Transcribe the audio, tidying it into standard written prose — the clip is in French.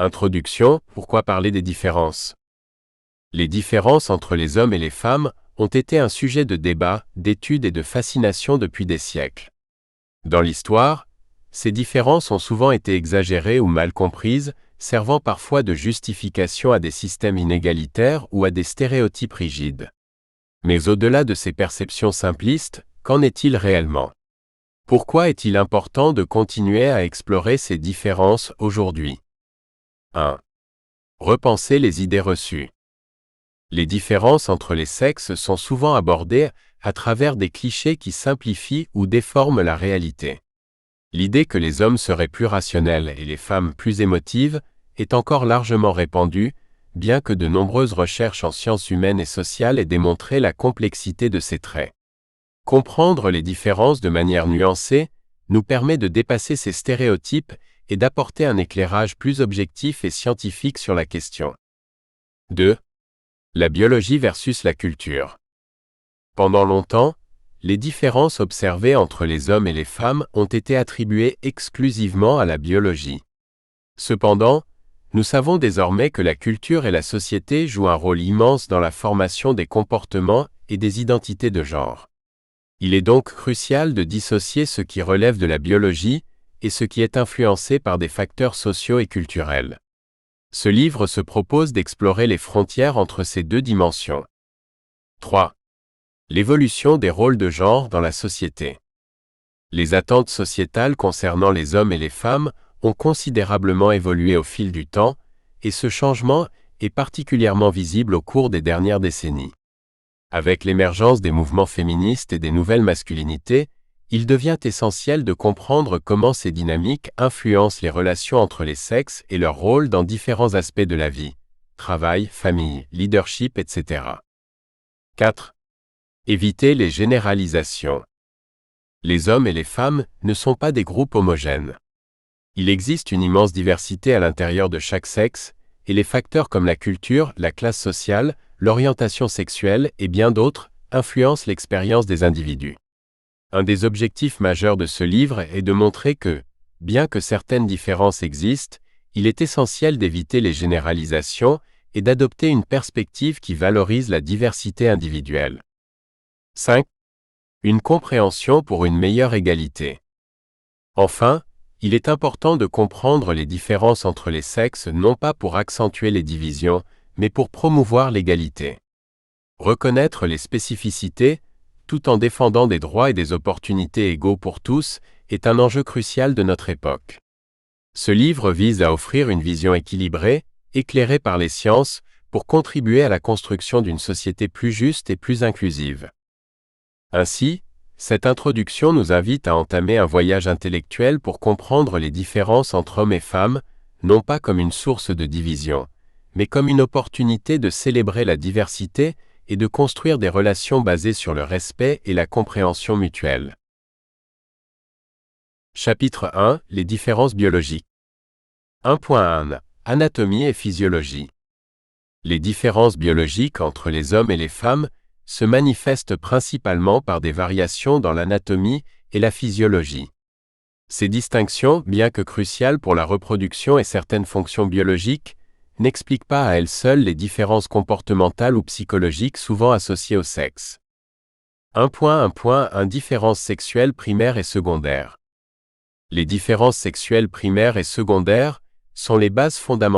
Introduction, pourquoi parler des différences? Les différences entre les hommes et les femmes ont été un sujet de débat, d'étude et de fascination depuis des siècles. Dans l'histoire, ces différences ont souvent été exagérées ou mal comprises, servant parfois de justification à des systèmes inégalitaires ou à des stéréotypes rigides. Mais au-delà de ces perceptions simplistes, qu'en est-il réellement? Pourquoi est-il important de continuer à explorer ces différences aujourd'hui? 1. Repenser les idées reçues. Les différences entre les sexes sont souvent abordées à travers des clichés qui simplifient ou déforment la réalité. L'idée que les hommes seraient plus rationnels et les femmes plus émotives est encore largement répandue, bien que de nombreuses recherches en sciences humaines et sociales aient démontré la complexité de ces traits. Comprendre les différences de manière nuancée nous permet de dépasser ces stéréotypes et d'apporter un éclairage plus objectif et scientifique sur la question. 2. La biologie versus la culture. Pendant longtemps, les différences observées entre les hommes et les femmes ont été attribuées exclusivement à la biologie. Cependant, nous savons désormais que la culture et la société jouent un rôle immense dans la formation des comportements et des identités de genre. Il est donc crucial de dissocier ce qui relève de la biologie et ce qui est influencé par des facteurs sociaux et culturels. Ce livre se propose d'explorer les frontières entre ces deux dimensions. 3. L'évolution des rôles de genre dans la société. Les attentes sociétales concernant les hommes et les femmes ont considérablement évolué au fil du temps, et ce changement est particulièrement visible au cours des dernières décennies. Avec l'émergence des mouvements féministes et des nouvelles masculinités, il devient essentiel de comprendre comment ces dynamiques influencent les relations entre les sexes et leur rôle dans différents aspects de la vie, travail, famille, leadership, etc. 4. Éviter les généralisations. Les hommes et les femmes ne sont pas des groupes homogènes. Il existe une immense diversité à l'intérieur de chaque sexe, et les facteurs comme la culture, la classe sociale, l'orientation sexuelle et bien d'autres influencent l'expérience des individus. Un des objectifs majeurs de ce livre est de montrer que, bien que certaines différences existent, il est essentiel d'éviter les généralisations et d'adopter une perspective qui valorise la diversité individuelle. 5. Une compréhension pour une meilleure égalité. Enfin, il est important de comprendre les différences entre les sexes non pas pour accentuer les divisions, mais pour promouvoir l'égalité. Reconnaître les spécificités, tout en défendant des droits et des opportunités égaux pour tous, est un enjeu crucial de notre époque. Ce livre vise à offrir une vision équilibrée, éclairée par les sciences, pour contribuer à la construction d'une société plus juste et plus inclusive. Ainsi, cette introduction nous invite à entamer un voyage intellectuel pour comprendre les différences entre hommes et femmes, non pas comme une source de division, mais comme une opportunité de célébrer la diversité et de construire des relations basées sur le respect et la compréhension mutuelle. Chapitre 1. Les différences biologiques. 1.1. Anatomie et physiologie. Les différences biologiques entre les hommes et les femmes se manifestent principalement par des variations dans l'anatomie et la physiologie. Ces distinctions, bien que cruciales pour la reproduction et certaines fonctions biologiques, n'expliquent pas à elles seules les différences comportementales ou psychologiques souvent associées au sexe. 1.1. Différences sexuelles primaires et secondaires. Les différences sexuelles primaires et secondaires sont les bases fondamentales